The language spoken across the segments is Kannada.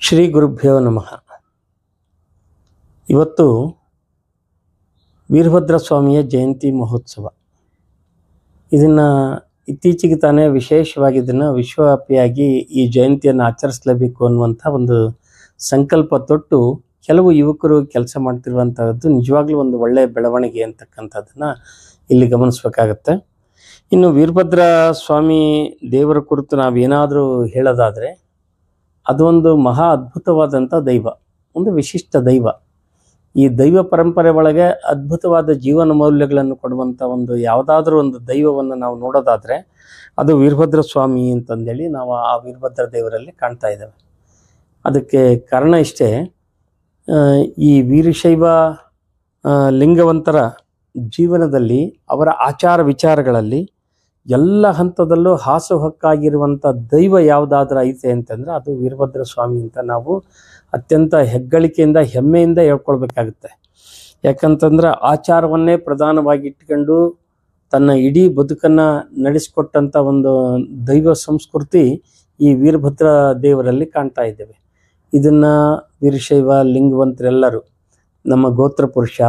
ಶ್ರೀ ಗುರುಭ್ಯೋ ನಮಃ. ಇವತ್ತು ವೀರಭದ್ರ ಸ್ವಾಮಿಯ ಜಯಂತಿ ಮಹೋತ್ಸವ. ಇದನ್ನು ಇತ್ತೀಚೆಗೆ ತಾನೇ ವಿಶೇಷವಾಗಿ ಇದನ್ನು ವಿಶ್ವವ್ಯಾಪಿಯಾಗಿ ಈ ಜಯಂತಿಯನ್ನು ಆಚರಿಸಲೇಬೇಕು ಅನ್ನುವಂಥ ಒಂದು ಸಂಕಲ್ಪ ತೊಟ್ಟು ಕೆಲವು ಯುವಕರು ಕೆಲಸ ಮಾಡ್ತಿರುವಂಥದ್ದು ನಿಜವಾಗ್ಲೂ ಒಂದು ಒಳ್ಳೆಯ ಬೆಳವಣಿಗೆ ಅಂತಕ್ಕಂಥದ್ದನ್ನು ಇಲ್ಲಿ ಗಮನಿಸಬೇಕಾಗತ್ತೆ. ಇನ್ನು ವೀರಭದ್ರ ಸ್ವಾಮಿ ದೇವರ ಕುರಿತು ನಾವೇನಾದರೂ ಹೇಳೋದಾದರೆ ಅದೊಂದು ಮಹಾ ಅದ್ಭುತವಾದಂಥ ದೈವ, ಒಂದು ವಿಶಿಷ್ಟ ದೈವ. ಈ ದೈವ ಪರಂಪರೆ ಒಳಗೆ ಅದ್ಭುತವಾದ ಜೀವನ ಮೌಲ್ಯಗಳನ್ನು ಕೊಡುವಂಥ ಒಂದು ಯಾವುದಾದ್ರೂ ಒಂದು ದೈವವನ್ನು ನಾವು ನೋಡೋದಾದರೆ ಅದು ವೀರಭದ್ರ ಸ್ವಾಮಿ ಅಂತಂದೇಳಿ ನಾವು ಆ ವೀರಭದ್ರ ದೇವರಲ್ಲಿ ಕಾಣ್ತಾ ಇದ್ದೇವೆ. ಅದಕ್ಕೆ ಕಾರಣ ಇಷ್ಟೇ, ಈ ವೀರಶೈವ ಲಿಂಗವಂತರ ಜೀವನದಲ್ಲಿ ಅವರ ಆಚಾರ ವಿಚಾರಗಳಲ್ಲಿ ಎಲ್ಲ ಹಂತದಲ್ಲೂ ಹಾಸುಹೊಕ್ಕಾಗಿರುವಂಥ ದೈವ ಯಾವುದಾದ್ರೂ ಐತೆ ಅಂತಂದರೆ ಅದು ವೀರಭದ್ರ ಸ್ವಾಮಿ ಅಂತ ನಾವು ಅತ್ಯಂತ ಹೆಗ್ಗಳಿಕೆಯಿಂದ ಹೆಮ್ಮೆಯಿಂದ ಹೇಳ್ಕೊಳ್ಬೇಕಾಗುತ್ತೆ. ಯಾಕಂತಂದ್ರೆ ಆಚಾರವನ್ನೇ ಪ್ರಧಾನವಾಗಿ ಇಟ್ಕೊಂಡು ತನ್ನ ಇಡೀ ಬದುಕನ್ನು ನಡೆಸಿಕೊಟ್ಟಂಥ ಒಂದು ದೈವ ಸಂಸ್ಕೃತಿ ಈ ವೀರಭದ್ರ ದೇವರಲ್ಲಿ ಕಾಣ್ತಾ ಇದ್ದೇವೆ. ಇದನ್ನು ವೀರಶೈವ ಲಿಂಗವಂತರೆಲ್ಲರೂ ನಮ್ಮ ಗೋತ್ರ ಪುರುಷ,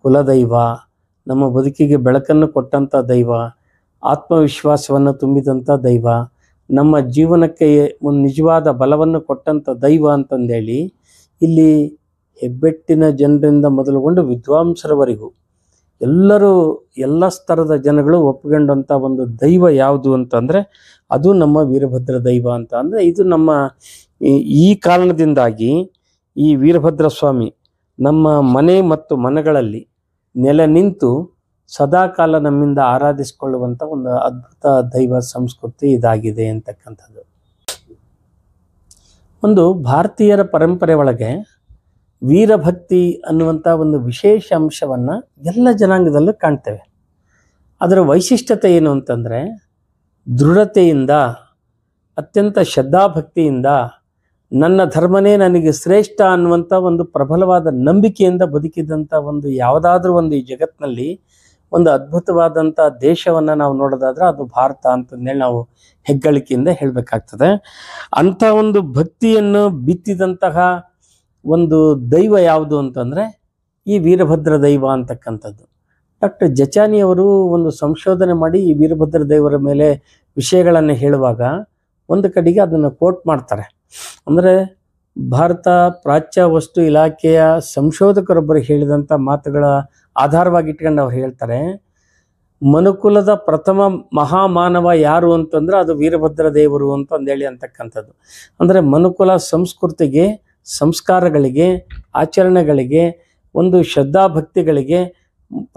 ಕುಲದೈವ, ನಮ್ಮ ಬದುಕಿಗೆ ಬೆಳಕನ್ನು ಕೊಟ್ಟಂಥ ದೈವ, ಆತ್ಮವಿಶ್ವಾಸವನ್ನು ತುಂಬಿದಂಥ ದೈವ, ನಮ್ಮ ಜೀವನಕ್ಕೆ ಒಂದು ನಿಜವಾದ ಬಲವನ್ನು ಕೊಟ್ಟಂಥ ದೈವ ಅಂತಂದೇಳಿ ಇಲ್ಲಿ ಹೆಬ್ಬೆಟ್ಟಿನ ಜನರಿಂದ ಮೊದಲುಗೊಂಡು ವಿದ್ವಾಂಸರವರೆಗೂ ಎಲ್ಲರೂ ಎಲ್ಲ ಸ್ತರದ ಜನಗಳು ಒಪ್ಪಿಕೊಂಡಂಥ ಒಂದು ದೈವ ಯಾವುದು ಅಂತಂದರೆ ಅದು ನಮ್ಮ ವೀರಭದ್ರ ದೈವ ಅಂತ. ಅಂದರೆ ಇದು ನಮ್ಮ ಈ ಕಾರಣದಿಂದಾಗಿ ಈ ವೀರಭದ್ರ ಸ್ವಾಮಿ ನಮ್ಮ ಮನೆ ಮತ್ತು ಮನೆಗಳಲ್ಲಿ ನೆಲೆ ನಿಂತು ಸದಾಕಾಲ ನಮ್ಮಿಂದ ಆರಾಧಿಸಿಕೊಳ್ಳುವಂಥ ಒಂದು ಅದ್ಭುತ ದೈವ ಸಂಸ್ಕೃತಿ ಇದಾಗಿದೆ ಅಂತಕ್ಕಂಥದ್ದು. ಒಂದು ಭಾರತೀಯರ ಪರಂಪರೆ ಒಳಗೆ ವೀರಭಕ್ತಿ ಅನ್ನುವಂಥ ಒಂದು ವಿಶೇಷ ಅಂಶವನ್ನು ಎಲ್ಲ ಜನಾಂಗದಲ್ಲೂ ಕಾಣ್ತೇವೆ. ಅದರ ವೈಶಿಷ್ಟ್ಯತೆ ಏನು ಅಂತಂದರೆ ದೃಢತೆಯಿಂದ, ಅತ್ಯಂತ ಶ್ರದ್ಧಾಭಕ್ತಿಯಿಂದ, ನನ್ನ ಧರ್ಮನೇ ನನಗೆ ಶ್ರೇಷ್ಠ ಅನ್ನುವಂಥ ಒಂದು ಪ್ರಬಲವಾದ ನಂಬಿಕೆಯಿಂದ ಬದುಕಿದಂಥ ಒಂದು ಯಾವುದಾದ್ರೂ ಒಂದು ಈ ಜಗತ್ತಿನಲ್ಲಿ ಒಂದು ಅದ್ಭುತವಾದಂಥ ದೇಶವನ್ನು ನಾವು ನೋಡೋದಾದ್ರೆ ಅದು ಭಾರತ ಅಂತಂದೇಳಿ ನಾವು ಹೆಗ್ಗಳಿಕೆಯಿಂದ ಹೇಳಬೇಕಾಗ್ತದೆ. ಅಂಥ ಒಂದು ಭಕ್ತಿಯನ್ನು ಬಿತ್ತಿದಂತಹ ಒಂದು ದೈವ ಯಾವುದು ಅಂತಂದರೆ ಈ ವೀರಭದ್ರ ದೈವ ಅಂತಕ್ಕಂಥದ್ದು. ಡಾಕ್ಟರ್ ಜಚಾನಿಯವರು ಒಂದು ಸಂಶೋಧನೆ ಮಾಡಿ ಈ ವೀರಭದ್ರ ದೇವರ ಮೇಲೆ ವಿಷಯಗಳನ್ನು ಹೇಳುವಾಗ ಒಂದು ಕಡೆಗೆ ಅದನ್ನು ಕೋಟ್ ಮಾಡ್ತಾರೆ. ಅಂದರೆ ಭಾರತ ಪ್ರಾಚ್ಯ ವಸ್ತು ಇಲಾಖೆಯ ಸಂಶೋಧಕರೊಬ್ಬರು ಹೇಳಿದಂಥ ಮಾತುಗಳ ಆಧಾರವಾಗಿ ಇಟ್ಕೊಂಡು ಅವ್ರು ಹೇಳ್ತಾರೆ, ಮನುಕುಲದ ಪ್ರಥಮ ಮಹಾಮಾನವ ಯಾರು ಅಂತಂದ್ರೆ ಅದು ವೀರಭದ್ರ ದೇವರು ಅಂತಂದೇಳಿ ಅಂತಕ್ಕಂಥದ್ದು. ಅಂದರೆ ಮನುಕುಲ ಸಂಸ್ಕೃತಿಗೆ, ಸಂಸ್ಕಾರಗಳಿಗೆ, ಆಚರಣೆಗಳಿಗೆ, ಒಂದು ಶ್ರದ್ಧಾಭಕ್ತಿಗಳಿಗೆ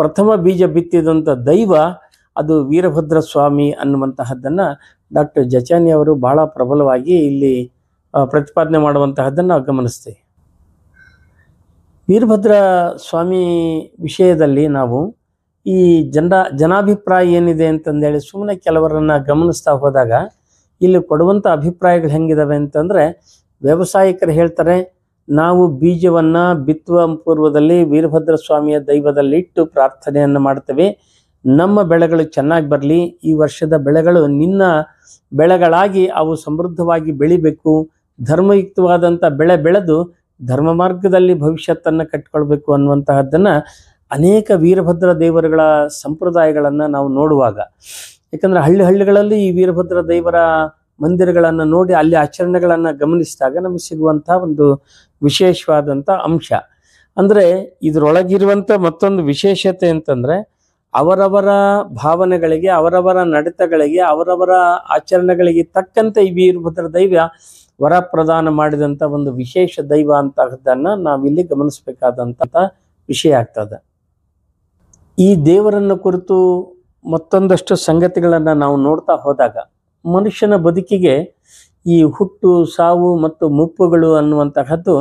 ಪ್ರಥಮ ಬೀಜ ಬಿತ್ತಿದಂಥ ದೈವ ಅದು ವೀರಭದ್ರ ಸ್ವಾಮಿ ಅನ್ನುವಂತಹದ್ದನ್ನು ಡಾಕ್ಟರ್ ಜಚಾನಿ ಅವರು ಬಹಳ ಪ್ರಬಲವಾಗಿ ಇಲ್ಲಿ ಪ್ರತಿಪಾದನೆ ಮಾಡುವಂತಹದ್ದನ್ನು ನಾವು ಗಮನಿಸ್ತೀವಿ. ವೀರಭದ್ರ ಸ್ವಾಮಿ ವಿಷಯದಲ್ಲಿ ನಾವು ಈ ಜನಾಭಿಪ್ರಾಯ ಏನಿದೆ ಅಂತಂದೇಳಿ ಸುಮ್ಮನೆ ಕೆಲವರನ್ನು ಗಮನಿಸ್ತಾ ಹೋದಾಗ ಇಲ್ಲಿ ಕೊಡುವಂಥ ಅಭಿಪ್ರಾಯಗಳು ಹೆಂಗಿದಾವೆ ಅಂತಂದರೆ, ವ್ಯವಸಾಯಿಕರು ಹೇಳ್ತಾರೆ ನಾವು ಬೀಜವನ್ನು ಬಿತ್ತುವ ಪೂರ್ವದಲ್ಲಿ ವೀರಭದ್ರ ಸ್ವಾಮಿಯ ದೈವದಲ್ಲಿಟ್ಟು ಪ್ರಾರ್ಥನೆಯನ್ನು ಮಾಡ್ತೇವೆ, ನಮ್ಮ ಬೆಳೆಗಳು ಚೆನ್ನಾಗಿ ಬರಲಿ, ಈ ವರ್ಷದ ಬೆಳೆಗಳು ನಿನ್ನ ಬೆಳೆಗಳಾಗಿ ಅವು ಸಮೃದ್ಧವಾಗಿ ಬೆಳಿಬೇಕು, ಧರ್ಮಯುಕ್ತವಾದಂಥ ಬೆಳೆ ಬೆಳೆದು ಧರ್ಮ ಮಾರ್ಗದಲ್ಲಿ ಭವಿಷ್ಯತ್ತನ್ನು ಕಟ್ಕೊಳ್ಬೇಕು ಅನ್ನುವಂತಹದ್ದನ್ನು ಅನೇಕ ವೀರಭದ್ರ ದೇವರುಗಳ ಸಂಪ್ರದಾಯಗಳನ್ನು ನಾವು ನೋಡುವಾಗ, ಯಾಕಂದರೆ ಹಳ್ಳಿಗಳಲ್ಲಿ ಈ ವೀರಭದ್ರ ದೇವರ ಮಂದಿರಗಳನ್ನು ನೋಡಿ ಅಲ್ಲಿ ಆಚರಣೆಗಳನ್ನು ಗಮನಿಸಿದಾಗ ನಮಗೆ ಸಿಗುವಂಥ ಒಂದು ವಿಶೇಷವಾದಂಥ ಅಂಶ. ಅಂದರೆ ಇದರೊಳಗಿರುವಂಥ ಮತ್ತೊಂದು ವಿಶೇಷತೆ ಅಂತಂದರೆ ಅವರವರ ಭಾವನೆಗಳಿಗೆ, ಅವರವರ ನಡತೆಗಳಿಗೆ, ಅವರವರ ಆಚರಣೆಗಳಿಗೆ ತಕ್ಕಂತೆ ಈ ವೀರಭದ್ರ ದೈವ ವರ ಪ್ರದಾನ ಮಾಡಿದಂಥ ಒಂದು ವಿಶೇಷ ದೈವ ಅಂತಹದ್ದನ್ನು ನಾವಿಲ್ಲಿ ಗಮನಿಸಬೇಕಾದಂಥ ವಿಷಯ ಆಗ್ತದೆ. ಈ ದೇವರನ್ನು ಕುರಿತು ಮತ್ತೊಂದಷ್ಟು ಸಂಗತಿಗಳನ್ನು ನಾವು ನೋಡ್ತಾ ಹೋದಾಗ ಮನುಷ್ಯನ ಬದುಕಿಗೆ ಈ ಹುಟ್ಟು, ಸಾವು ಮತ್ತು ಮುಪ್ಪುಗಳು ಅನ್ನುವಂತಹದ್ದು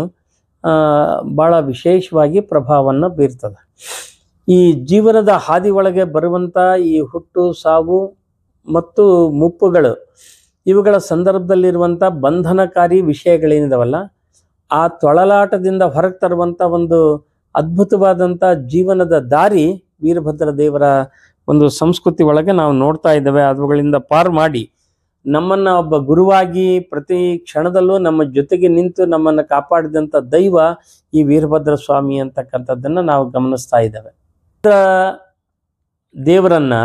ಭಾಳ ವಿಶೇಷವಾಗಿ ಪ್ರಭಾವವನ್ನು ಬೀರ್ತದೆ. ಈ ಜೀವನದ ಹಾದಿ ಒಳಗೆ ಬರುವಂಥ ಈ ಹುಟ್ಟು, ಸಾವು ಮತ್ತು ಮುಪ್ಪುಗಳು ಇವುಗಳ ಸಂದರ್ಭದಲ್ಲಿರುವಂಥ ಬಂಧನಕಾರಿ ವಿಷಯಗಳೇನಿದಾವಲ್ಲ, ಆ ತೊಳಲಾಟದಿಂದ ಹೊರಗೆ ತರುವಂಥ ಒಂದು ಅದ್ಭುತವಾದಂಥ ಜೀವನದ ದಾರಿ ವೀರಭದ್ರ ದೇವರ ಒಂದು ಸಂಸ್ಕೃತಿ ಒಳಗೆ ನಾವು ನೋಡ್ತಾ ಇದ್ದೇವೆ. ಅವುಗಳಿಂದ ಪಾರು ಮಾಡಿ ನಮ್ಮನ್ನ ಒಬ್ಬ ಗುರುವಾಗಿ ಪ್ರತಿ ಕ್ಷಣದಲ್ಲೂ ನಮ್ಮ ಜೊತೆಗೆ ನಿಂತು ನಮ್ಮನ್ನು ಕಾಪಾಡಿದಂಥ ದೈವ ಈ ವೀರಭದ್ರ ಸ್ವಾಮಿ ಅಂತಕ್ಕಂಥದ್ದನ್ನು ನಾವು ಗಮನಿಸ್ತಾ ಇದ್ದೇವೆ. ದೇವರನ್ನ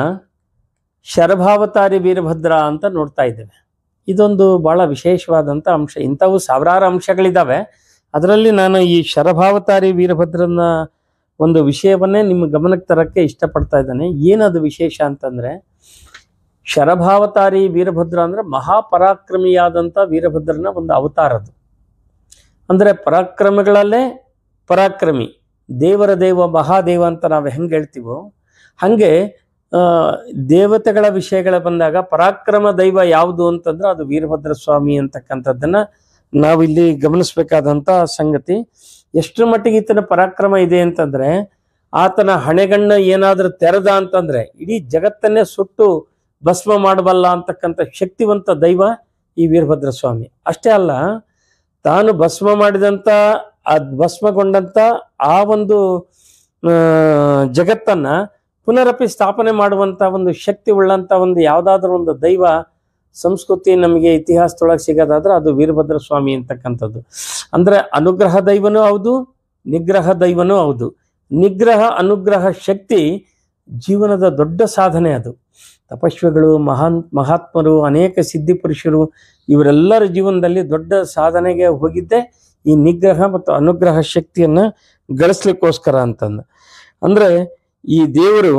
ಶರಭಾವತಾರಿ ವೀರಭದ್ರ ಅಂತ ನೋಡ್ತಾ ಇದ್ದೇವೆ. ಇದೊಂದು ಬಹಳ ವಿಶೇಷವಾದಂಥ ಅಂಶ. ಇಂಥವು ಸಾವಿರಾರು ಅಂಶಗಳಿದ್ದಾವೆ. ಅದರಲ್ಲಿ ನಾನು ಈ ಶರಭಾವತಾರಿ ವೀರಭದ್ರನ ಒಂದು ವಿಷಯವನ್ನೇ ನಿಮ್ಮ ಗಮನಕ್ಕೆ ತರಕ್ಕೆ ಇಷ್ಟಪಡ್ತಾ ಇದ್ದೇನೆ. ಏನದು ವಿಶೇಷ ಅಂತಂದ್ರೆ, ಶರಭಾವತಾರಿ ವೀರಭದ್ರ ಅಂದ್ರೆ ಮಹಾಪರಾಕ್ರಮಿಯಾದಂಥ ವೀರಭದ್ರನ ಒಂದು ಅವತಾರದು. ಅಂದ್ರೆ ಪರಾಕ್ರಮಗಳಲ್ಲೇ ಪರಾಕ್ರಮಿ, ದೇವರ ದೇವ ಮಹಾದೇವ ಅಂತ ನಾವು ಹೆಂಗೆ ಹೇಳ್ತೀವೋ ಹಾಗೆ ದೇವತೆಗಳ ವಿಷಯಗಳ ಬಂದಾಗ ಪರಾಕ್ರಮ ದೈವ ಯಾವುದು ಅಂತಂದ್ರೆ ಅದು ವೀರಭದ್ರ ಸ್ವಾಮಿ ಅಂತಕ್ಕಂಥದ್ದನ್ನ ನಾವಿಲ್ಲಿ ಗಮನಿಸ್ಬೇಕಾದಂಥ ಸಂಗತಿ. ಎಷ್ಟರ ಮಟ್ಟಿಗೆ ಈತನ ಪರಾಕ್ರಮ ಇದೆ ಅಂತಂದ್ರೆ, ಆತನ ಹಣೆಗಣ್ಣ ಏನಾದ್ರೂ ತೆರೆದ ಅಂತಂದ್ರೆ ಇಡೀ ಜಗತ್ತನ್ನೇ ಸುಟ್ಟು ಭಸ್ಮ ಮಾಡಬಲ್ಲ ಅಂತಕ್ಕಂಥ ಶಕ್ತಿವಂತ ದೈವ ಈ ವೀರಭದ್ರ ಸ್ವಾಮಿ. ಅಷ್ಟೇ ಅಲ್ಲ, ತಾನು ಭಸ್ಮ ಮಾಡಿದಂಥ ಭಸ್ಮಗೊಂಡಂತ ಆ ಒಂದು ಜಗತ್ತನ್ನ ಪುನರಪಿ ಸ್ಥಾಪನೆ ಮಾಡುವಂತ ಒಂದು ಶಕ್ತಿ ಉಳ್ಳಂತ ಒಂದು ಯಾವುದಾದ್ರೂ ಒಂದು ದೈವ ಸಂಸ್ಕೃತಿ ನಮಗೆ ಇತಿಹಾಸದೊಳಗೆ ಸಿಗೋದಾದ್ರೆ ಅದು ವೀರಭದ್ರ ಸ್ವಾಮಿ ಅಂತಕ್ಕಂಥದ್ದು. ಅಂದ್ರೆ ಅನುಗ್ರಹ ದೈವನೂ ಹೌದು, ನಿಗ್ರಹ ದೈವನೂ ಹೌದು. ನಿಗ್ರಹ ಅನುಗ್ರಹ ಶಕ್ತಿ ಜೀವನದ ದೊಡ್ಡ ಸಾಧನೆ. ಅದು ತಪಸ್ವಿಗಳು, ಮಹಾತ್ಮರು, ಅನೇಕ ಸಿದ್ಧಿ ಪುರುಷರು ಇವರೆಲ್ಲರ ಜೀವನದಲ್ಲಿ ದೊಡ್ಡ ಸಾಧನೆಗೆ ಹೋಗಿದ್ದೆ ಈ ನಿಗ್ರಹ ಮತ್ತು ಅನುಗ್ರಹ ಶಕ್ತಿಯನ್ನ ಗಳಿಸ್ಲಿಕ್ಕೋಸ್ಕರ ಅಂತಂದು. ಅಂದ್ರೆ ಈ ದೇವರು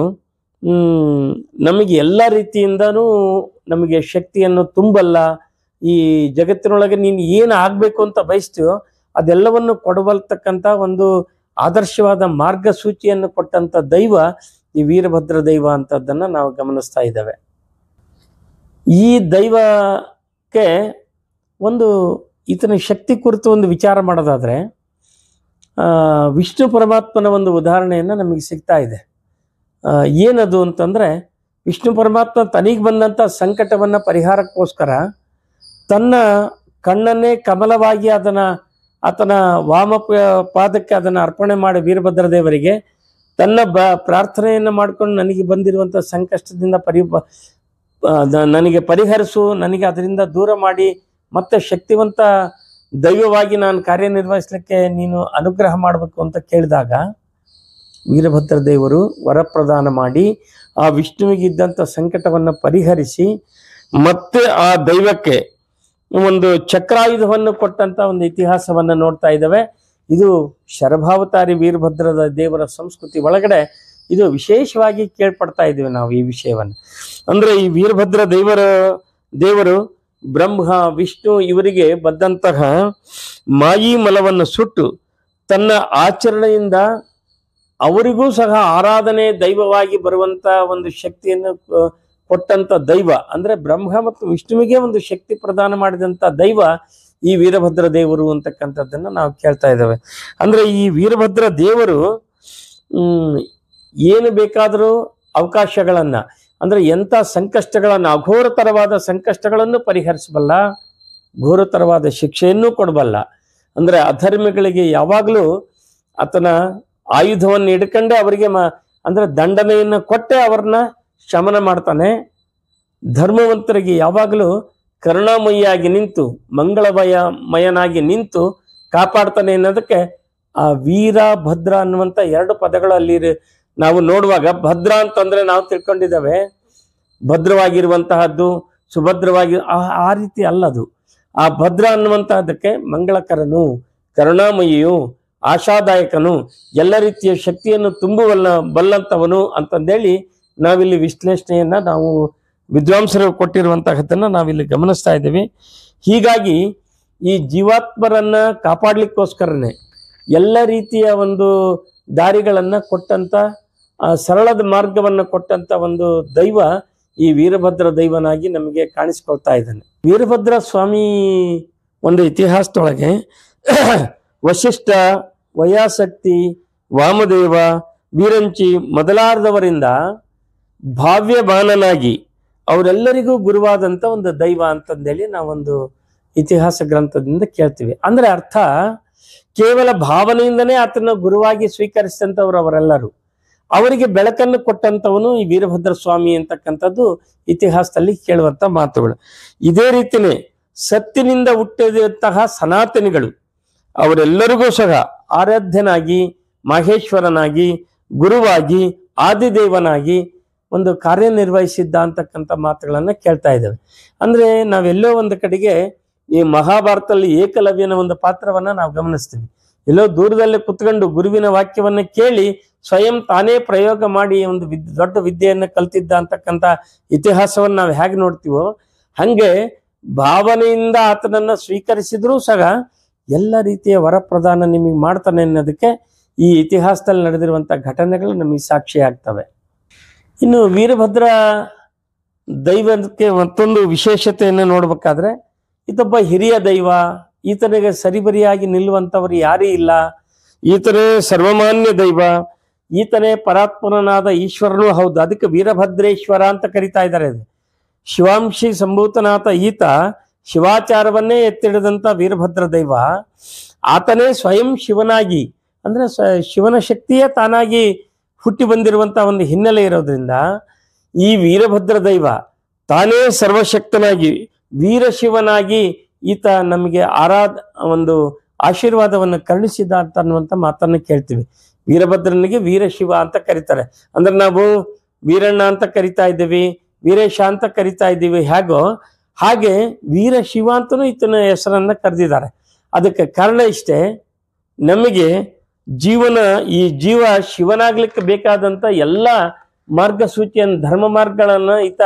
ನಮಗೆ ಎಲ್ಲ ರೀತಿಯಿಂದನೂ ನಮಗೆ ಶಕ್ತಿಯನ್ನು ತುಂಬಲ್ಲ. ಈ ಜಗತ್ತಿನೊಳಗೆ ನೀನು ಏನು ಆಗ್ಬೇಕು ಅಂತ ಬಯಸ್ತೀಯೋ ಅದೆಲ್ಲವನ್ನು ಕೊಡಬಲ್ತಕ್ಕಂಥ ಒಂದು ಆದರ್ಶವಾದ ಮಾರ್ಗಸೂಚಿಯನ್ನು ಕೊಟ್ಟಂತ ದೈವ ಈ ವೀರಭದ್ರ ದೈವ ಅಂತದನ್ನ ನಾವು ಗಮನಿಸ್ತಾ ಇದ್ದೇವೆ. ಈ ದೈವಕ್ಕೆ ಒಂದು ಈತನ ಶಕ್ತಿ ಕುರಿತು ಒಂದು ವಿಚಾರ ಮಾಡೋದಾದ್ರೆ ವಿಷ್ಣು ಪರಮಾತ್ಮನ ಒಂದು ಉದಾಹರಣೆಯನ್ನು ನಮಗೆ ಸಿಗ್ತಾ ಇದೆ. ಏನದು ಅಂತಂದ್ರೆ, ವಿಷ್ಣು ಪರಮಾತ್ಮ ತನಿಗೆ ಬಂದಂಥ ಸಂಕಟವನ್ನ ಪರಿಹಾರಕ್ಕೋಸ್ಕರ ತನ್ನ ಕಣ್ಣನ್ನೇ ಕಮಲವಾಗಿ ಆತನ ವಾಮ ಪಾದಕ್ಕೆ ಅದನ್ನು ಅರ್ಪಣೆ ಮಾಡಿ ವೀರಭದ್ರ ದೇವರಿಗೆ ತನ್ನ ಪ್ರಾರ್ಥನೆಯನ್ನು ಮಾಡ್ಕೊಂಡು ನನಗೆ ಬಂದಿರುವಂಥ ಸಂಕಷ್ಟದಿಂದ ನನಗೆ ಪರಿಹರಿಸು, ನನಗೆ ಅದರಿಂದ ದೂರ ಮಾಡಿ ಮತ್ತೆ ಶಕ್ತಿವಂತ ದೈವವಾಗಿ ನಾನು ಕಾರ್ಯನಿರ್ವಹಿಸಲಿಕ್ಕೆ ನೀನು ಅನುಗ್ರಹ ಮಾಡಬೇಕು ಅಂತ ಕೇಳಿದಾಗ ವೀರಭದ್ರ ದೇವರು ವರಪ್ರದಾನ ಮಾಡಿ ಆ ವಿಷ್ಣುವಿಗಿದ್ದಂಥ ಸಂಕಟವನ್ನು ಪರಿಹರಿಸಿ ಮತ್ತೆ ಆ ದೈವಕ್ಕೆ ಒಂದು ಚಕ್ರಾಯುಧವನ್ನು ಕೊಟ್ಟಂತ ಒಂದು ಇತಿಹಾಸವನ್ನು ನೋಡ್ತಾ ಇದ್ದೇವೆ. ಇದು ಶರಭಾವತಾರಿ ವೀರಭದ್ರದ ದೇವರ ಸಂಸ್ಕೃತಿ ಒಳಗಡೆ ಇದು ವಿಶೇಷವಾಗಿ ಕೇಳ್ಪಡ್ತಾ ಇದ್ದೀವಿ ನಾವು ಈ ವಿಷಯವನ್ನು. ಅಂದ್ರೆ ಈ ವೀರಭದ್ರ ದೇವರು ಬ್ರಹ್ಮ ವಿಷ್ಣು ಇವರಿಗೆ ಬಂದಂತಹ ಮಾಯಿ ಮಲವನ್ನು ಸುಟ್ಟು ತನ್ನ ಆಚರಣೆಯಿಂದ ಅವರಿಗೂ ಸಹ ಆರಾಧನೆ ದೈವವಾಗಿ ಬರುವಂತ ಒಂದು ಶಕ್ತಿಯನ್ನು ಕೊಟ್ಟಂತ ದೈವ. ಅಂದ್ರೆ ಬ್ರಹ್ಮ ಮತ್ತು ವಿಷ್ಣುವಿಗೆ ಒಂದು ಶಕ್ತಿ ಪ್ರದಾನ ಮಾಡಿದಂತ ದೈವ ಈ ವೀರಭದ್ರ ದೇವರು ಅಂತಕ್ಕಂಥದ್ದನ್ನ ನಾವು ಕೇಳ್ತಾ ಇದ್ದೇವೆ. ಅಂದ್ರೆ ಈ ವೀರಭದ್ರ ದೇವರು ಏನು ಬೇಕಾದರೂ ಅವಕಾಶಗಳನ್ನ, ಅಂದ್ರೆ ಎಂಥ ಸಂಕಷ್ಟಗಳನ್ನ, ಅಘೋರತರವಾದ ಸಂಕಷ್ಟಗಳನ್ನು ಪರಿಹರಿಸಬಲ್ಲ, ಘೋರತರವಾದ ಶಿಕ್ಷೆಯನ್ನೂ ಕೊಡಬಲ್ಲ. ಅಂದ್ರೆ ಅಧರ್ಮಿಗಳಿಗೆ ಯಾವಾಗಲೂ ಆತನ ಆಯುಧವನ್ನು ಹಿಡ್ಕೊಂಡೆ ಅವರಿಗೆ ಅಂದ್ರೆ ದಂಡನೆಯನ್ನು ಕೊಟ್ಟೆ ಅವ್ರನ್ನ ಶಮನ ಮಾಡ್ತಾನೆ. ಧರ್ಮವಂತರಿಗೆ ಯಾವಾಗಲೂ ಕರುಣಾಮಯಿಯಾಗಿ ನಿಂತು ಮಂಗಳಮಯನಾಗಿ ನಿಂತು ಕಾಪಾಡ್ತಾನೆ ಅನ್ನೋದಕ್ಕೆ ಆ ವೀರ ಭದ್ರ ಅನ್ನುವಂಥ ಎರಡು ಪದಗಳು ಅಲ್ಲಿ ನಾವು ನೋಡುವಾಗ, ಭದ್ರ ಅಂತಂದ್ರೆ ನಾವು ತಿಳ್ಕೊಂಡಿದ್ದೇವೆ ಭದ್ರವಾಗಿರುವಂತಹದ್ದು, ಸುಭದ್ರವಾಗಿ, ಆ ರೀತಿ ಅಲ್ಲದು. ಆ ಭದ್ರ ಅನ್ನುವಂತಹದಕ್ಕೆ ಮಂಗಳಕರನು, ಕರುಣಾಮಯಿಯು, ಆಶಾದಾಯಕನು, ಎಲ್ಲ ರೀತಿಯ ಶಕ್ತಿಯನ್ನು ಬಲ್ಲಂತವನು ಅಂತಂದೇಳಿ ನಾವಿಲ್ಲಿ ವಿಶ್ಲೇಷಣೆಯನ್ನ ನಾವು ವಿದ್ವಾಂಸರು ಕೊಟ್ಟಿರುವಂತಹದ್ದನ್ನ ನಾವಿಲ್ಲಿ ಗಮನಿಸ್ತಾ ಇದ್ದೀವಿ. ಹೀಗಾಗಿ ಈ ಜೀವಾತ್ಮರನ್ನ ಕಾಪಾಡ್ಲಿಕ್ಕೋಸ್ಕರನೇ ಎಲ್ಲ ರೀತಿಯ ಒಂದು ದಾರಿಗಳನ್ನ ಕೊಟ್ಟಂತ, ಸರಳದ ಮಾರ್ಗವನ್ನು ಕೊಟ್ಟಂತ ಒಂದು ದೈವ ಈ ವೀರಭದ್ರ ದೈವನಾಗಿ ನಮಗೆ ಕಾಣಿಸ್ಕೊಳ್ತಾ ಇದ್ದಾನೆ. ವೀರಭದ್ರ ಸ್ವಾಮಿ ಒಂದು ಇತಿಹಾಸದೊಳಗೆ ವಶಿಷ್ಠ, ವಯಾಸಕ್ತಿ, ವಾಮದೇವ, ವೀರಂಚಿ ಮೊದಲಾದವರಿಂದ ಭಾವ್ಯಮಾನನಾಗಿ ಅವರೆಲ್ಲರಿಗೂ ಗುರುವಾದಂಥ ಒಂದು ದೈವ ಅಂತಂದೇಳಿ ನಾವೊಂದು ಇತಿಹಾಸ ಗ್ರಂಥದಿಂದ ಕೇಳ್ತೀವಿ. ಅಂದ್ರೆ ಅರ್ಥ ಕೇವಲ ಭಾವನೆಯಿಂದನೇ ಆತನ ಗುರುವಾಗಿ ಸ್ವೀಕರಿಸಿದಂಥವ್ರು ಅವರೆಲ್ಲರೂ. ಅವರಿಗೆ ಬೆಳಕನ್ನು ಕೊಟ್ಟಂತವನು ಈ ವೀರಭದ್ರ ಸ್ವಾಮಿ ಅಂತಕ್ಕಂಥದ್ದು ಇತಿಹಾಸದಲ್ಲಿ ಕೇಳುವಂತ ಮಾತುಗಳು. ಇದೇ ರೀತಿನೇ ಸತ್ತಿನಿಂದ ಹುಟ್ಟಿದಂತಹ ಸನಾತನಿಗಳು ಅವರೆಲ್ಲರಿಗೂ ಸಹ ಆರಾಧ್ಯನಾಗಿ, ಮಹೇಶ್ವರನಾಗಿ, ಗುರುವಾಗಿ, ಆದಿದೇವನಾಗಿ ಒಂದು ಕಾರ್ಯನಿರ್ವಹಿಸಿದ್ದ ಅಂತಕ್ಕಂಥ ಮಾತುಗಳನ್ನ ಕೇಳ್ತಾ ಇದ್ದೇವೆ. ಅಂದ್ರೆ ನಾವೆಲ್ಲೋ ಒಂದು ಕಡೆಗೆ ಈ ಮಹಾಭಾರತದಲ್ಲಿ ಏಕಲವ್ಯನ ಒಂದು ಪಾತ್ರವನ್ನ ನಾವು ಗಮನಿಸ್ತೀವಿ. ಎಲ್ಲೋ ದೂರದಲ್ಲಿ ಕುತ್ಕೊಂಡು ಗುರುವಿನ ವಾಕ್ಯವನ್ನ ಕೇಳಿ ಸ್ವಯಂ ತಾನೇ ಪ್ರಯೋಗ ಮಾಡಿ ಒಂದು ದೊಡ್ಡ ವಿದ್ಯೆಯನ್ನು ಕಲ್ತಿದ್ದ ಅಂತಕ್ಕಂಥ ಇತಿಹಾಸವನ್ನು ನಾವು ಹೇಗೆ ನೋಡ್ತೀವೋ ಹಂಗೆ ಭಾವನೆಯಿಂದ ಆತನನ್ನ ಸ್ವೀಕರಿಸಿದ್ರೂ ಸಹ ಎಲ್ಲ ರೀತಿಯ ವರಪ್ರದಾನ ನಿಮಗೆ ಮಾಡ್ತಾನೆ ಅನ್ನೋದಕ್ಕೆ ಈ ಇತಿಹಾಸದಲ್ಲಿ ನಡೆದಿರುವಂಥ ಘಟನೆಗಳು ನಮಗೆ ಸಾಕ್ಷಿ ಆಗ್ತವೆ. ಇನ್ನು ವೀರಭದ್ರ ದೈವಕ್ಕೆ ಮತ್ತೊಂದು ವಿಶೇಷತೆಯನ್ನು ನೋಡ್ಬೇಕಾದ್ರೆ ಈತೊಬ್ಬ ಹಿರಿಯ ದೈವ, ಈತನಿಗೆ ಸರಿಬರಿಯಾಗಿ ನಿಲ್ಲುವಂಥವ್ರು ಯಾರೂ ಇಲ್ಲ, ಈತನೇ ಸರ್ವಮಾನ್ಯ ದೈವ, ಈತನೇ ಪರಾತ್ಮನಾದ ಈಶ್ವರನೂ ಹೌದು. ಅದಕ್ಕೆ ವೀರಭದ್ರೇಶ್ವರ ಅಂತ ಕರಿತಾ ಇದ್ದಾರೆ. ಶಿವಾಂಶಿ ಸಂಭೂತನಾಥ ಈತ ಶಿವಾಚಾರವನ್ನೇ ಎತ್ತಿಡಿದಂಥ ವೀರಭದ್ರ ದೈವ, ಆತನೇ ಸ್ವಯಂ ಶಿವನಾಗಿ ಅಂದ್ರೆ ಶಿವನ ಶಕ್ತಿಯೇ ತಾನಾಗಿ ಹುಟ್ಟಿ ಬಂದಿರುವಂತ ಒಂದು ಹಿನ್ನೆಲೆ ಇರೋದ್ರಿಂದ ಈ ವೀರಭದ್ರ ದೈವ ತಾನೇ ಸರ್ವಶಕ್ತನಾಗಿ ವೀರಶಿವನಾಗಿ ಈತ ನಮಗೆ ಒಂದು ಆಶೀರ್ವಾದವನ್ನು ಕರುಣಿಸಿದ ಅಂತ ಅನ್ನುವಂಥ ಮಾತನ್ನು ಕೇಳ್ತೀವಿ. ವೀರಭದ್ರನಿಗೆ ವೀರಶಿವ ಅಂತ ಕರೀತಾರೆ. ಅಂದ್ರೆ ನಾವು ವೀರಣ್ಣ ಅಂತ ಕರಿತಾ ಇದ್ದೀವಿ, ವೀರೇಶ ಅಂತ ಕರಿತಾ ಇದ್ದೀವಿ, ಹೇಗೋ ಹಾಗೆ ವೀರಶಿವ ಅಂತನೂ ಈತನ ಹೆಸರನ್ನ ಕರೆದಿದ್ದಾರೆ. ಅದಕ್ಕೆ ಕಾರಣ ಇಷ್ಟೇ, ನಮಗೆ ಈ ಜೀವ ಶಿವನಾಗ್ಲಿಕ್ಕೆ ಬೇಕಾದಂತ ಎಲ್ಲ ಮಾರ್ಗಸೂಚಿಯನ್ನು ಧರ್ಮ ಮಾರ್ಗಗಳನ್ನ ಈತ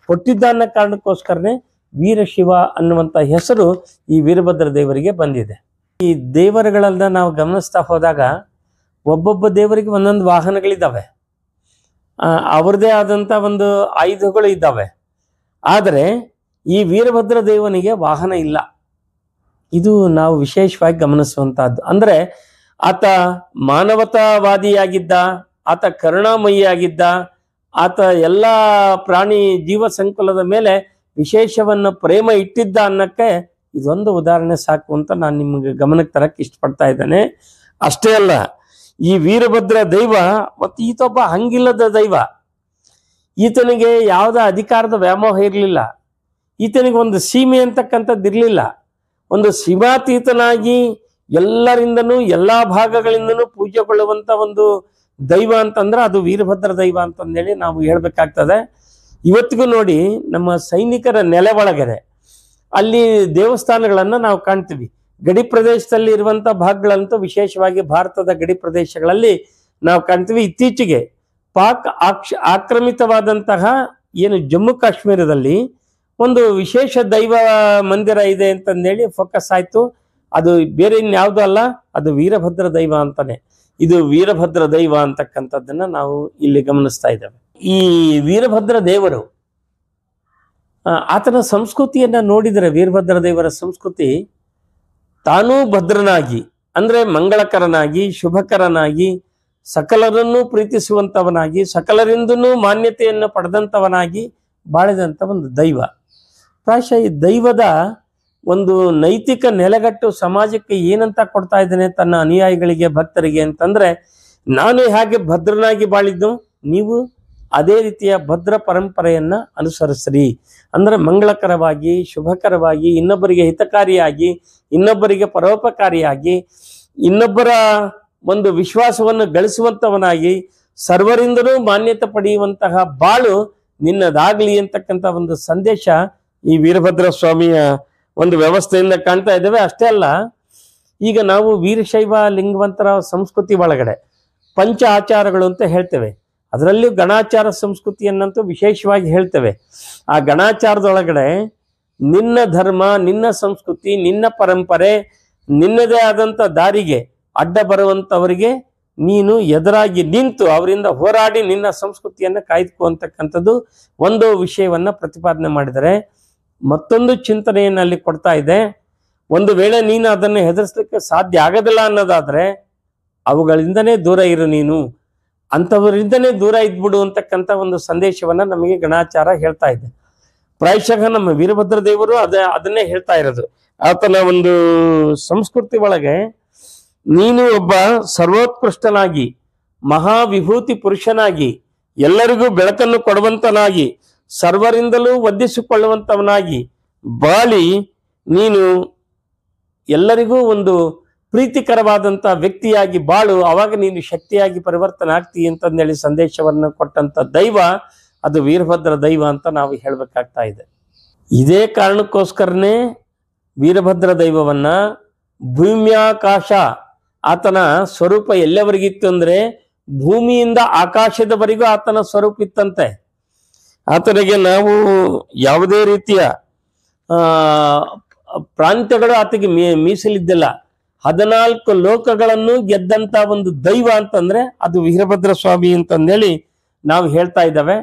ಕೊಟ್ಟಿದ್ದ ಅನ್ನೋ ಕಾರಣಕ್ಕೋಸ್ಕರನೇ ವೀರಶಿವ ಅನ್ನುವಂಥ ಹೆಸರು ಈ ವೀರಭದ್ರ ದೇವರಿಗೆ ಬಂದಿದೆ. ಈ ದೇವರುಗಳನ್ನ ನಾವು ಗಮನಿಸ್ತಾ ಹೋದಾಗ ಒಬ್ಬೊಬ್ಬ ದೇವರಿಗೆ ಒಂದೊಂದು ವಾಹನಗಳಿದ್ದಾವೆ, ಅವ್ರದೇ ಆದಂಥ ಒಂದು ಆಯುಧಗಳು ಇದ್ದಾವೆ. ಆದರೆ ಈ ವೀರಭದ್ರ ದೇವನಿಗೆ ವಾಹನ ಇಲ್ಲ. ಇದು ನಾವು ವಿಶೇಷವಾಗಿ ಗಮನಿಸುವಂತಹದ್ದು. ಅಂದ್ರೆ ಆತ ಮಾನವತಾವಾದಿಯಾಗಿದ್ದ, ಆತ ಕರುಣಾಮಯಿಯಾಗಿದ್ದ, ಆತ ಎಲ್ಲ ಪ್ರಾಣಿ ಜೀವ ಸಂಕುಲದ ಮೇಲೆ ವಿಶೇಷವನ್ನು ಪ್ರೇಮ ಇಟ್ಟಿದ್ದ ಅನ್ನಕ್ಕೆ ಇದೊಂದು ಉದಾಹರಣೆ ಸಾಕು ಅಂತ ನಾನು ನಿಮಗೆ ಗಮನಕ್ಕೆ ತರಕ್ಕೆ ಇಷ್ಟಪಡ್ತಾ ಇದ್ದೇನೆ. ಅಷ್ಟೇ ಅಲ್ಲ, ಈ ವೀರಭದ್ರ ದೈವ ಮತ್ತು ಈತೊಬ್ಬ ಹಂಗಿಲ್ಲದ ದೈವ. ಈತನಿಗೆ ಯಾವುದೇ ಅಧಿಕಾರದ ವ್ಯಾಮೋಹ ಇರಲಿಲ್ಲ, ಈತನಿಗೆ ಒಂದು ಸೀಮೆ ಅಂತಕ್ಕಂಥದ್ದು ಇರಲಿಲ್ಲ. ಒಂದು ಸೀಮಾತೀತನಾಗಿ ಎಲ್ಲರಿಂದನೂ ಎಲ್ಲಾ ಭಾಗಗಳಿಂದನೂ ಪೂಜೆಗೊಳ್ಳುವಂತ ಒಂದು ದೈವ ಅಂತಂದ್ರೆ ಅದು ವೀರಭದ್ರ ದೈವ ಅಂತಂದೇಳಿ ನಾವು ಹೇಳ್ಬೇಕಾಗ್ತದೆ. ಇವತ್ತಿಗೂ ನೋಡಿ ನಮ್ಮ ಸೈನಿಕರ ನೆಲೆ ಒಳಗಡೆ ಅಲ್ಲಿ ದೇವಸ್ಥಾನಗಳನ್ನ ನಾವು ಕಾಣ್ತೀವಿ. ಗಡಿ ಪ್ರದೇಶದಲ್ಲಿ ಇರುವಂತ ಭಾಗಗಳಂತೂ ವಿಶೇಷವಾಗಿ ಭಾರತದ ಗಡಿ ಪ್ರದೇಶಗಳಲ್ಲಿ ನಾವು ಕಾಣ್ತೀವಿ. ಇತ್ತೀಚೆಗೆ ಪಾಕ್ ಆಕ್ರಮಿತವಾದಂತಹ ಏನು ಜಮ್ಮು ಕಾಶ್ಮೀರದಲ್ಲಿ ಒಂದು ವಿಶೇಷ ದೈವ ಮಂದಿರ ಇದೆ ಅಂತಂದೇಳಿ ಫೋಕಸ್ ಆಯ್ತು. ಅದು ಬೇರೆ ಇನ್ಯಾವುದೂ ಅಲ್ಲ, ಅದು ವೀರಭದ್ರ ದೈವ ಅಂತಾನೆ. ಇದು ವೀರಭದ್ರ ದೈವ ಅಂತಕ್ಕಂಥದ್ದನ್ನ ನಾವು ಇಲ್ಲಿ ಗಮನಿಸ್ತಾ ಇದ್ದೇವೆ. ಈ ವೀರಭದ್ರ ದೇವರು ಆತನ ಸಂಸ್ಕೃತಿಯನ್ನ ನೋಡಿದರೆ, ವೀರಭದ್ರ ದೇವರ ಸಂಸ್ಕೃತಿ ತಾನೂ ಭದ್ರನಾಗಿ ಅಂದ್ರೆ ಮಂಗಳಕರನಾಗಿ, ಶುಭಕರನಾಗಿ, ಸಕಲರನ್ನೂ ಪ್ರೀತಿಸುವಂತವನಾಗಿ, ಸಕಲರಿಂದನೂ ಮಾನ್ಯತೆಯನ್ನು ಪಡೆದಂತವನಾಗಿ ಬಾಳಿದಂತ ಒಂದು ದೈವ. ಪ್ರಾಯಶಃ ಈ ದೈವದ ಒಂದು ನೈತಿಕ ನೆಲೆಗಟ್ಟು ಸಮಾಜಕ್ಕೆ ಏನಂತ ಕೊಡ್ತಾ ಇದ್ದೇನೆ ತನ್ನ ಅನುಯಾಯಿಗಳಿಗೆ, ಭಕ್ತರಿಗೆ ಅಂತಂದ್ರೆ, ನಾನು ಹೇಗೆ ಭದ್ರನಾಗಿ ಬಾಳಿದ್ದು ನೀವು ಅದೇ ರೀತಿಯ ಭದ್ರ ಪರಂಪರೆಯನ್ನ ಅನುಸರಿಸ್ರಿ. ಅಂದ್ರೆ ಮಂಗಳಕರವಾಗಿ, ಶುಭಕರವಾಗಿ, ಇನ್ನೊಬ್ಬರಿಗೆ ಹಿತಕಾರಿಯಾಗಿ, ಇನ್ನೊಬ್ಬರಿಗೆ ಪರೋಪಕಾರಿಯಾಗಿ, ಇನ್ನೊಬ್ಬರ ಒಂದು ವಿಶ್ವಾಸವನ್ನು ಗಳಿಸುವಂತವನಾಗಿ, ಸರ್ವರಿಂದಲೂ ಮಾನ್ಯತೆ ಪಡೆಯುವಂತಹ ಬಾಳು ನಿನ್ನದಾಗ್ಲಿ ಅಂತಕ್ಕಂಥ ಒಂದು ಸಂದೇಶ ಈ ವೀರಭದ್ರ ಸ್ವಾಮಿಯ ಒಂದು ವ್ಯವಸ್ಥೆಯಿಂದ ಕಾಣ್ತಾ ಇದ್ದೇವೆ. ಅಷ್ಟೇ ಅಲ್ಲ, ಈಗ ನಾವು ವೀರಶೈವ ಲಿಂಗವಂತರ ಸಂಸ್ಕೃತಿ ಒಳಗಡೆ ಪಂಚ ಆಚಾರಗಳು ಅಂತ ಹೇಳ್ತೇವೆ. ಅದರಲ್ಲಿ ಗಣಾಚಾರ ಸಂಸ್ಕೃತಿಯನ್ನಂತೂ ವಿಶೇಷವಾಗಿ ಹೇಳ್ತೇವೆ. ಆ ಗಣಾಚಾರದೊಳಗಡೆ ನಿನ್ನ ಧರ್ಮ, ನಿನ್ನ ಸಂಸ್ಕೃತಿ, ನಿನ್ನ ಪರಂಪರೆ, ನಿನ್ನದೇ ಆದಂಥ ದಾರಿಗೆ ಅಡ್ಡ ಬರುವಂಥವರಿಗೆ ನೀನು ಎದುರಾಗಿ ನಿಂತು ಅವರಿಂದ ಹೋರಾಡಿ ನಿನ್ನ ಸಂಸ್ಕೃತಿಯನ್ನು ಕಾಯ್ದುಕೊಳ್ಳತಕ್ಕಂಥದ್ದು ಒಂದು ವಿಷಯವನ್ನ ಪ್ರತಿಪಾದನೆ ಮಾಡಿದರೆ, ಮತ್ತೊಂದು ಚಿಂತನೆಯನ್ನು ಅಲ್ಲಿ ಕೊಡ್ತಾ ಇದೆ. ಒಂದು ವೇಳೆ ನೀನು ಅದನ್ನು ಹೆದರಿಸಲಿಕ್ಕೆ ಸಾಧ್ಯ ಆಗೋದಿಲ್ಲ ಅನ್ನೋದಾದ್ರೆ ಅವುಗಳಿಂದನೇ ದೂರ ಇರು, ನೀನು ಅಂಥವರಿಂದನೇ ದೂರ ಇದ್ಬಿಡು ಅಂತಕ್ಕಂಥ ಒಂದು ಸಂದೇಶವನ್ನ ನಮಗೆ ಗಣಾಚಾರ ಹೇಳ್ತಾ ಇದೆ. ಪ್ರಾಯಶಃ ನಮ್ಮ ವೀರಭದ್ರ ದೇವರು ಅದನ್ನೇ ಹೇಳ್ತಾ ಇರೋದು. ಆತನ ಒಂದು ಸಂಸ್ಕೃತಿ ಒಳಗೆ ನೀನು ಒಬ್ಬ ಸರ್ವೋತ್ಕೃಷ್ಟನಾಗಿ ಮಹಾವಿಭೂತಿ ಪುರುಷನಾಗಿ ಎಲ್ಲರಿಗೂ ಬೆಳಕನ್ನು ಕೊಡುವಂತನಾಗಿ ಸರ್ವರಿಂದಲೂ ಒದ್ದಿಸಿಕೊಳ್ಳುವಂತವನಾಗಿ ಬಾಳಿ ನೀನು ಎಲ್ಲರಿಗೂ ಒಂದು ಪ್ರೀತಿಕರವಾದಂಥ ವ್ಯಕ್ತಿಯಾಗಿ ಬಾಳು, ಅವಾಗ ನೀನು ಶಕ್ತಿಯಾಗಿ ಪರಿವರ್ತನೆ ಆಗ್ತಿ ಅಂತಂದೇಳಿ ಸಂದೇಶವನ್ನು ಕೊಟ್ಟಂತ ದೈವ ಅದು ವೀರಭದ್ರ ದೈವ ಅಂತ ನಾವು ಹೇಳಬೇಕಾಗ್ತಾ ಇದೆ. ಇದೇ ಕಾರಣಕ್ಕೋಸ್ಕರನೇ ವೀರಭದ್ರ ದೈವವನ್ನ ಭೂಮ್ಯಾಕಾಶ ಆತನ ಸ್ವರೂಪ ಎಲ್ಲವರೆಗಿತ್ತು ಅಂದ್ರೆ ಭೂಮಿಯಿಂದ ಆಕಾಶದವರೆಗೂ ಆತನ ಸ್ವರೂಪ ಇತ್ತಂತೆ. ಆತನಿಗೆ ನಾವು ಯಾವುದೇ ರೀತಿಯ ಪ್ರಾಂತ್ಯಗಳು ಆತಗೆ ಮೀಸಲಿದ್ದಿಲ್ಲ. 14 ಲೋಕಗಳನ್ನು ಗೆದ್ದಂತ ಒಂದು ದೈವ ಅಂತಂದ್ರೆ ಅದು ವೀರಭದ್ರ ಸ್ವಾಮಿ ಅಂತಂದೇಳಿ ನಾವು ಹೇಳ್ತಾ ಇದ್ದಾವೆ.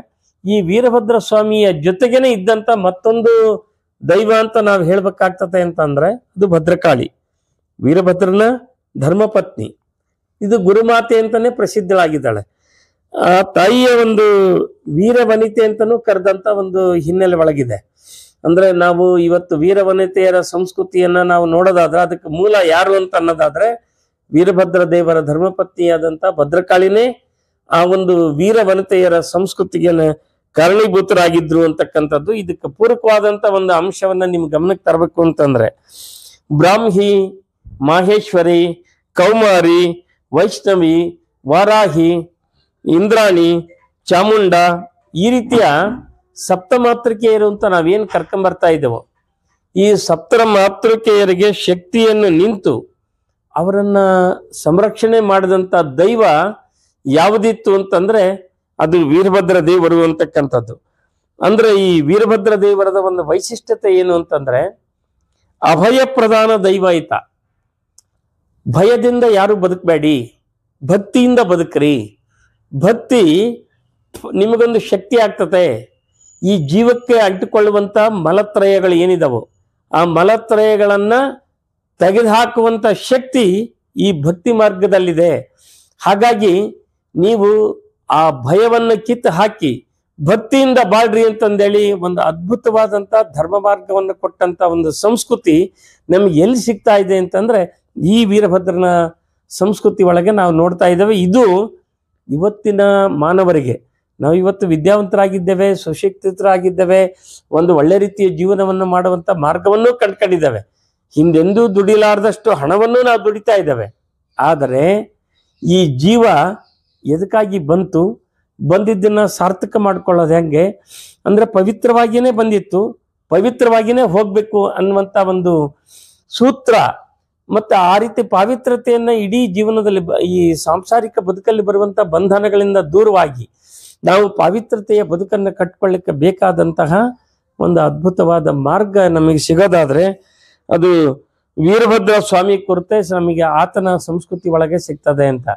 ಈ ವೀರಭದ್ರ ಸ್ವಾಮಿಯ ಜೊತೆಗೇನೆ ಇದ್ದಂತ ಮತ್ತೊಂದು ದೈವ ಅಂತ ನಾವು ಹೇಳ್ಬೇಕಾಗ್ತದೆ ಅಂತಂದ್ರೆ ಅದು ಭದ್ರಕಾಳಿ, ವೀರಭದ್ರನ ಧರ್ಮಪತ್ನಿ. ಇದು ಗುರುಮಾತೆ ಅಂತಾನೆ ಪ್ರಸಿದ್ಧಳಾಗಿದ್ದಾಳೆ. ಆ ತಾಯಿಯ ಒಂದು ವೀರವನಿತೆ ಅಂತಾನೂ ಕರೆದಂತ ಒಂದು ಹಿನ್ನೆಲೆ ಒಳಗಿದೆ. ಅಂದ್ರೆ ನಾವು ಇವತ್ತು ವೀರವನಿತೆಯರ ಸಂಸ್ಕೃತಿಯನ್ನ ನಾವು ನೋಡೋದಾದ್ರೆ ಅದಕ್ಕೆ ಮೂಲ ಯಾರು ಅಂತ ಅನ್ನೋದಾದ್ರೆ ವೀರಭದ್ರ ದೇವರ ಧರ್ಮಪತ್ನಿಯಾದಂತ ಭದ್ರಕಾಳಿನೇ ಆ ಒಂದು ವೀರವನಿತೆಯರ ಸಂಸ್ಕೃತಿಗೆ ಕಾರಣೀಭೂತರಾಗಿದ್ರು ಅಂತಕ್ಕಂಥದ್ದು. ಇದಕ್ಕೆ ಪೂರಕವಾದಂತ ಒಂದು ಅಂಶವನ್ನ ನಿಮ್ ಗಮನಕ್ಕೆ ತರಬೇಕು ಅಂತಂದ್ರೆ ಬ್ರಾಹ್ಮಿ, ಮಾಹೇಶ್ವರಿ, ಕೌಮಾರಿ, ವೈಷ್ಣವಿ, ವಾರಾಹಿ, ಇಂದ್ರಾಣಿ, ಚಾಮುಂಡ ಈ ರೀತಿಯ ಸಪ್ತಮಾತೃಕೆಯರು ಅಂತ ನಾವೇನು ಕರ್ಕೊಂಬರ್ತಾ ಇದ್ದೇವೋ ಈ ಸಪ್ತ ಮಾತೃಕೆಯರಿಗೆ ಶಕ್ತಿಯನ್ನು ನಿಂತು ಅವರನ್ನ ಸಂರಕ್ಷಣೆ ಮಾಡಿದಂತ ದೈವ ಯಾವುದಿತ್ತು ಅಂತಂದ್ರೆ ಅದು ವೀರಭದ್ರ ದೇವರು ಅಂತಕ್ಕಂಥದ್ದು. ಅಂದ್ರೆ ಈ ವೀರಭದ್ರ ದೇವರದ ಒಂದು ವೈಶಿಷ್ಟ್ಯತೆ ಏನು ಅಂತಂದ್ರೆ ಅಭಯ ಪ್ರಧಾನ ದೈವ ಈತ. ಭಯದಿಂದ ಯಾರು ಬದುಕಬೇಡಿ, ಭಕ್ತಿಯಿಂದ ಬದುಕ್ರಿ. ಭಕ್ತಿ ನಿಮಗೊಂದು ಶಕ್ತಿ ಆಗ್ತದೆ. ಈ ಜೀವಕ್ಕೆ ಅಂಟಿಕೊಳ್ಳುವಂತ ಮಲತ್ರಯಗಳು ಏನಿದಾವೋ ಆ ಮಲತ್ರಯಗಳನ್ನ ತೆಗೆದುಹಾಕುವಂತ ಶಕ್ತಿ ಈ ಭಕ್ತಿ ಮಾರ್ಗದಲ್ಲಿದೆ. ಹಾಗಾಗಿ ನೀವು ಆ ಭಯವನ್ನು ಕಿತ್ತು ಹಾಕಿ ಭಕ್ತಿಯಿಂದ ಬಾಳ್ರಿ ಅಂತಂದೇಳಿ ಒಂದು ಅದ್ಭುತವಾದಂತ ಧರ್ಮ ಮಾರ್ಗವನ್ನು ಕೊಟ್ಟಂತ ಒಂದು ಸಂಸ್ಕೃತಿ ನಮ್ಗೆ ಎಲ್ಲಿ ಸಿಗ್ತಾ ಇದೆ ಅಂತಂದ್ರೆ ಈ ವೀರಭದ್ರನ ಸಂಸ್ಕೃತಿ ಒಳಗೆ ನಾವು ನೋಡ್ತಾ ಇದ್ದೇವೆ. ಇದು ಇವತ್ತಿನ ಮಾನವರಿಗೆ ನಾವು ಇವತ್ತು ವಿದ್ಯಾವಂತರಾಗಿದ್ದೇವೆ, ಸುಶಿಕ್ಷಿತರಾಗಿದ್ದೇವೆ, ಒಂದು ಒಳ್ಳೆ ರೀತಿಯ ಜೀವನವನ್ನು ಮಾಡುವಂತ ಮಾರ್ಗವನ್ನು ಕಂಡುಕೊಂಡಿದ್ದೇವೆ. ಹಿಂದೆಂದೂ ದುಡಿಲಾರ್ದಷ್ಟು ಹಣವನ್ನು ನಾವು ದುಡಿತಾ ಇದ್ದೇವೆ. ಆದರೆ ಈ ಜೀವ ಎದಕ್ಕಾಗಿ ಬಂದಿದ್ದನ್ನ ಸಾರ್ಥಕ ಮಾಡ್ಕೊಳ್ಳೋದು ಹೆಂಗೆ ಅಂದ್ರೆ ಪವಿತ್ರವಾಗಿಯೇ ಬಂದಿತ್ತು, ಪವಿತ್ರವಾಗಿಯೇ ಹೋಗ್ಬೇಕು ಅನ್ನುವಂತ ಒಂದು ಸೂತ್ರ. ಮತ್ತೆ ಆ ರೀತಿ ಪಾವಿತ್ರತೆಯನ್ನ ಇಡೀ ಜೀವನದಲ್ಲಿ ಈ ಸಾಂಸಾರಿಕ ಬದುಕಲ್ಲಿ ಬರುವಂತ ಬಂಧನಗಳಿಂದ ದೂರವಾಗಿ ನಾವು ಪಾವಿತ್ರತೆಯ ಬದುಕನ್ನು ಕಟ್ಕೊಳ್ಳಿಕ್ಕೆ ಬೇಕಾದಂತಹ ಒಂದು ಅದ್ಭುತವಾದ ಮಾರ್ಗ ನಮಗೆ ಸಿಗೋದಾದ್ರೆ ಅದು ವೀರಭದ್ರ ಸ್ವಾಮಿ ಕುರಿತೆ ನಮಗೆ ಆತನ ಸಂಸ್ಕೃತಿ ಒಳಗೆ ಸಿಗ್ತದೆ ಅಂತ.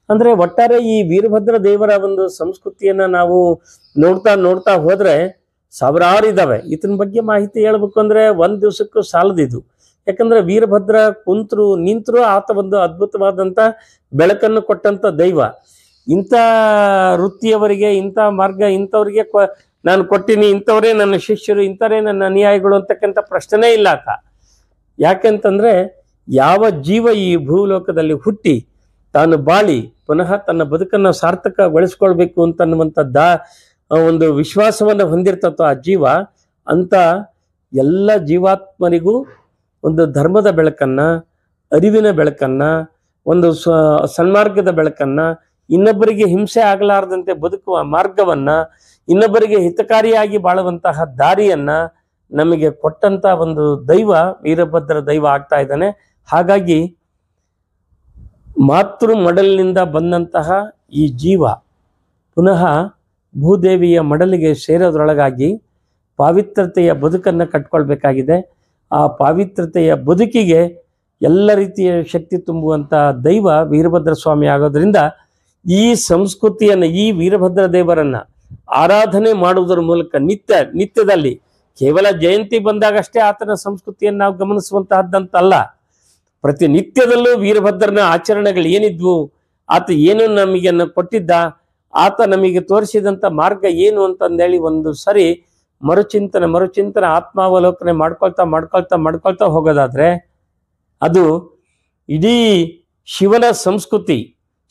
ಅಂದ್ರೆ ಒಟ್ಟಾರೆ ಈ ವೀರಭದ್ರ ದೇವರ ಒಂದು ಸಂಸ್ಕೃತಿಯನ್ನ ನಾವು ನೋಡ್ತಾ ಹೋದ್ರೆ ಸಾವಿರಾರು ಇದಾವೆ. ಇದನ್ನ ಬಗ್ಗೆ ಮಾಹಿತಿ ಹೇಳ್ಬೇಕು ಅಂದ್ರೆ ಒಂದ್ ದಿವಸಕ್ಕೂ ಸಾಲದಿದು. ಯಾಕಂದ್ರೆ ವೀರಭದ್ರ ನಿಂತರು ಆತ ಒಂದು ಅದ್ಭುತವಾದಂತ ಬೆಳಕನ್ನು ಕೊಟ್ಟಂತ ದೈವ. ಇಂಥ ವೃತ್ತಿಯವರಿಗೆ ಇಂಥ ಮಾರ್ಗ ಇಂಥವ್ರಿಗೆ ನಾನು ಕೊಟ್ಟಿನಿ, ಇಂಥವರೇ ನನ್ನ ಶಿಷ್ಯರು, ಇಂಥವರೇ ನನ್ನ ಅನುಯಾಯಿಗಳು ಅಂತಕ್ಕಂಥ ಪ್ರಶ್ನೆನೇ ಇಲ್ಲ ಆತ. ಯಾಕೆಂತಂದ್ರೆ ಯಾವ ಜೀವ ಈ ಭೂಲೋಕದಲ್ಲಿ ಹುಟ್ಟಿ ತಾನು ಬಾಳಿ ಪುನಃ ತನ್ನ ಬದುಕನ್ನು ಸಾರ್ಥಕಗೊಳಿಸ್ಕೊಳ್ಬೇಕು ಅಂತನ್ನುವಂಥ ಒಂದು ವಿಶ್ವಾಸವನ್ನು ಹೊಂದಿರ್ತಕ್ಕೋ ಆ ಜೀವ ಅಂತ ಎಲ್ಲ ಜೀವಾತ್ಮರಿಗೂ ಒಂದು ಧರ್ಮದ ಬೆಳಕನ್ನ, ಅರಿವಿನ ಬೆಳಕನ್ನ, ಒಂದು ಸನ್ಮಾರ್ಗದ ಬೆಳಕನ್ನ, ಇನ್ನೊಬ್ಬರಿಗೆ ಹಿಂಸೆ ಆಗಲಾರದಂತೆ ಬದುಕುವ ಮಾರ್ಗವನ್ನ, ಇನ್ನೊಬ್ಬರಿಗೆ ಹಿತಕಾರಿಯಾಗಿ ಬಾಳುವಂತಹ ದಾರಿಯನ್ನ ನಮಗೆ ಕೊಟ್ಟಂತ ಒಂದು ದೈವ ವೀರಭದ್ರ ದೈವ ಆಗ್ತಾ ಇದ್ದಾನೆ. ಹಾಗಾಗಿ ಮಾತೃ ಮಡಲಿನಿಂದ ಬಂದಂತಹ ಈ ಜೀವ ಪುನಃ ಭೂದೇವಿಯ ಮಡಲಿಗೆ ಸೇರೋದ್ರೊಳಗಾಗಿ ಪಾವಿತ್ರತೆಯ ಬದುಕನ್ನು ಕಟ್ಕೊಳ್ಬೇಕಾಗಿದೆ. ಆ ಪಾವಿತ್ರತೆಯ ಬದುಕಿಗೆ ಎಲ್ಲ ರೀತಿಯ ಶಕ್ತಿ ತುಂಬುವಂತ ದೈವ ವೀರಭದ್ರ ಸ್ವಾಮಿ ಆಗೋದ್ರಿಂದ ಈ ಸಂಸ್ಕೃತಿಯನ್ನ, ಈ ವೀರಭದ್ರ ದೇವರನ್ನ ಆರಾಧನೆ ಮಾಡುವುದರ ಮೂಲಕ ನಿತ್ಯದಲ್ಲಿ ಕೇವಲ ಜಯಂತಿ ಬಂದಾಗಷ್ಟೇ ಆತನ ಸಂಸ್ಕೃತಿಯನ್ನು ನಾವು ಗಮನಿಸುವಂತಹದ್ದಂತಲ್ಲ. ಪ್ರತಿನಿತ್ಯದಲ್ಲೂ ವೀರಭದ್ರನ ಆಚರಣೆಗಳು ಏನಿದ್ವು, ಆತ ಏನು ನಮಗೆ ಕೊಟ್ಟಿದ್ದ, ಆತ ನಮಗೆ ತೋರಿಸಿದಂತ ಮಾರ್ಗ ಏನು ಅಂತಂದೇಳಿ ಒಂದು ಸರಿ ಮರುಚಿಂತನೆ ಆತ್ಮಾವಲೋಕನೆ ಮಾಡ್ಕೊಳ್ತಾ ಹೋಗೋದಾದ್ರೆ ಅದು ಇಡೀ ಶಿವನ ಸಂಸ್ಕೃತಿ,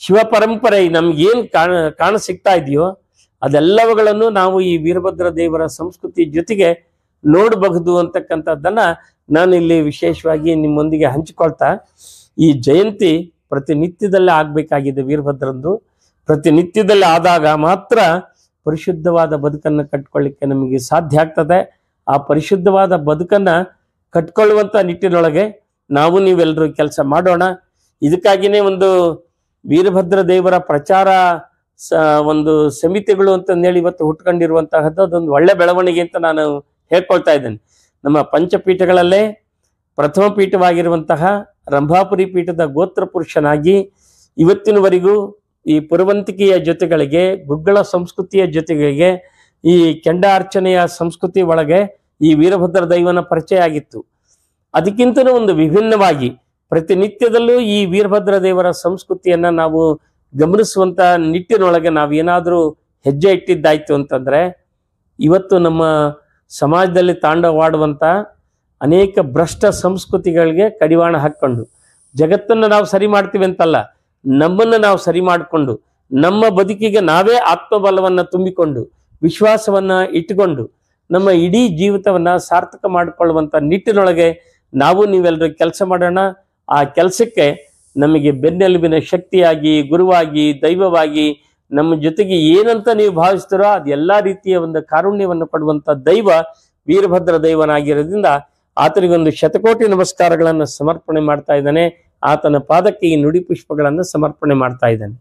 ಶಿವ ಪರಂಪರೆ ನಮ್ಗೇನ್ ಕಾಣ ಸಿಗ್ತಾ ಇದೆಯೋ ಅದೆಲ್ಲವುಗಳನ್ನು ನಾವು ಈ ವೀರಭದ್ರ ದೇವರ ಸಂಸ್ಕೃತಿ ಜೊತೆಗೆ ನೋಡಬಹುದು ಅಂತಕ್ಕಂಥದ್ದನ್ನ ನಾನು ಇಲ್ಲಿ ವಿಶೇಷವಾಗಿ ನಿಮ್ಮೊಂದಿಗೆ ಹಂಚಿಕೊಳ್ತಾ, ಈ ಜಯಂತಿ ಪ್ರತಿನಿತ್ಯದಲ್ಲೇ ಆಗ್ಬೇಕಾಗಿದೆ. ವೀರಭದ್ರಂದು ಪ್ರತಿನಿತ್ಯದಲ್ಲಿ ಆದಾಗ ಮಾತ್ರ ಪರಿಶುದ್ಧವಾದ ಬದುಕನ್ನು ಕಟ್ಕೊಳ್ಳಿಕ್ಕೆ ನಮಗೆ ಸಾಧ್ಯ ಆಗ್ತದೆ. ಆ ಪರಿಶುದ್ಧವಾದ ಬದುಕನ್ನ ಕಟ್ಕೊಳ್ಳುವಂತ ನಿಟ್ಟಿನೊಳಗೆ ನಾವು ನೀವೆಲ್ಲರೂ ಕೆಲಸ ಮಾಡೋಣ. ಇದಕ್ಕಾಗಿನೇ ಒಂದು ವೀರಭದ್ರ ದೇವರ ಪ್ರಚಾರ ಒಂದು ಸಮಿತಿಗಳು ಅಂತಂದೇಳಿ ಇವತ್ತು ಹುಟ್ಕೊಂಡಿರುವಂತಹದ್ದು ಅದೊಂದು ಒಳ್ಳೆ ಬೆಳವಣಿಗೆ ಅಂತ ನಾನು ಹೇಳ್ಕೊಳ್ತಾ ಇದ್ದೇನೆ. ನಮ್ಮ ಪಂಚಪೀಠಗಳಲ್ಲೇ ಪ್ರಥಮ ಪೀಠವಾಗಿರುವಂತಹ ರಂಭಾಪುರಿ ಪೀಠದ ಗೋತ್ರ ಪುರುಷನಾಗಿ ಇವತ್ತಿನವರೆಗೂ ಈ ಪುರವಂತಿಕೆಯ ಜೊತೆಗಳಿಗೆ, ಗುಗ್ಗಳ ಸಂಸ್ಕೃತಿಯ ಜೊತೆಗಳಿಗೆ, ಈ ಕೆಂಡ ಅರ್ಚನೆಯ ಸಂಸ್ಕೃತಿ ಒಳಗೆ ಈ ವೀರಭದ್ರ ದೈವನ ಪರಿಚಯ ಆಗಿತ್ತು. ಅದಕ್ಕಿಂತಲೂ ಒಂದು ವಿಭಿನ್ನವಾಗಿ ಪ್ರತಿನಿತ್ಯದಲ್ಲೂ ಈ ವೀರಭದ್ರ ದೇವರ ಸಂಸ್ಕೃತಿಯನ್ನ ನಾವು ಗಮನಿಸುವಂತ ನಿಟ್ಟಿನೊಳಗೆ ನಾವೇನಾದ್ರೂ ಹೆಜ್ಜೆ ಇಟ್ಟಿದ್ದಾಯ್ತು ಅಂತಂದ್ರೆ ಇವತ್ತು ನಮ್ಮ ಸಮಾಜದಲ್ಲಿ ತಾಂಡವಾಡುವಂತ ಅನೇಕ ಭ್ರಷ್ಟ ಸಂಸ್ಕೃತಿಗಳಿಗೆ ಕಡಿವಾಣ ಹಾಕೊಂಡು ಜಗತ್ತನ್ನು ನಾವು ಸರಿ ಮಾಡ್ತೀವಿ ಅಂತಲ್ಲ, ನಮ್ಮನ್ನು ನಾವು ಸರಿ ಮಾಡಿಕೊಂಡು ನಮ್ಮ ಬದುಕಿಗೆ ನಾವೇ ಆತ್ಮಬಲವನ್ನ ತುಂಬಿಕೊಂಡು ವಿಶ್ವಾಸವನ್ನ ಇಟ್ಟುಕೊಂಡು ನಮ್ಮ ಇಡೀ ಜೀವಿತವನ್ನ ಸಾರ್ಥಕ ಮಾಡಿಕೊಳ್ಳುವಂತ ನಿಟ್ಟಿನೊಳಗೆ ನಾವು ನೀವೆಲ್ಲರೂ ಕೆಲಸ ಮಾಡೋಣ. ಆ ಕೆಲಸಕ್ಕೆ ನಮಗೆ ಬೆನ್ನೆಲುಬಿನ ಶಕ್ತಿಯಾಗಿ, ಗುರುವಾಗಿ, ದೈವವಾಗಿ ನಮ್ಮ ಜೊತೆಗೆ ಏನಂತ ನೀವು ಭಾವಿಸ್ತೀರೋ ಅದು ಎಲ್ಲಾ ರೀತಿಯ ಒಂದು ಕಾರುಣ್ಯವನ್ನು ಕೊಡುವಂತ ದೈವ ವೀರಭದ್ರ ದೈವನಾಗಿರೋದ್ರಿಂದ ಆತನಿಗೊಂದು ಶತಕೋಟಿ ನಮಸ್ಕಾರಗಳನ್ನು ಸಮರ್ಪಣೆ ಮಾಡ್ತಾ ಇದ್ದಾನೆ. ಆತನ ಪಾದಕ್ಕೆ ಈ ನುಡಿ ಪುಷ್ಪಗಳನ್ನು ಸಮರ್ಪಣೆ ಮಾಡ್ತಾ ಇದ್ದಾನೆ.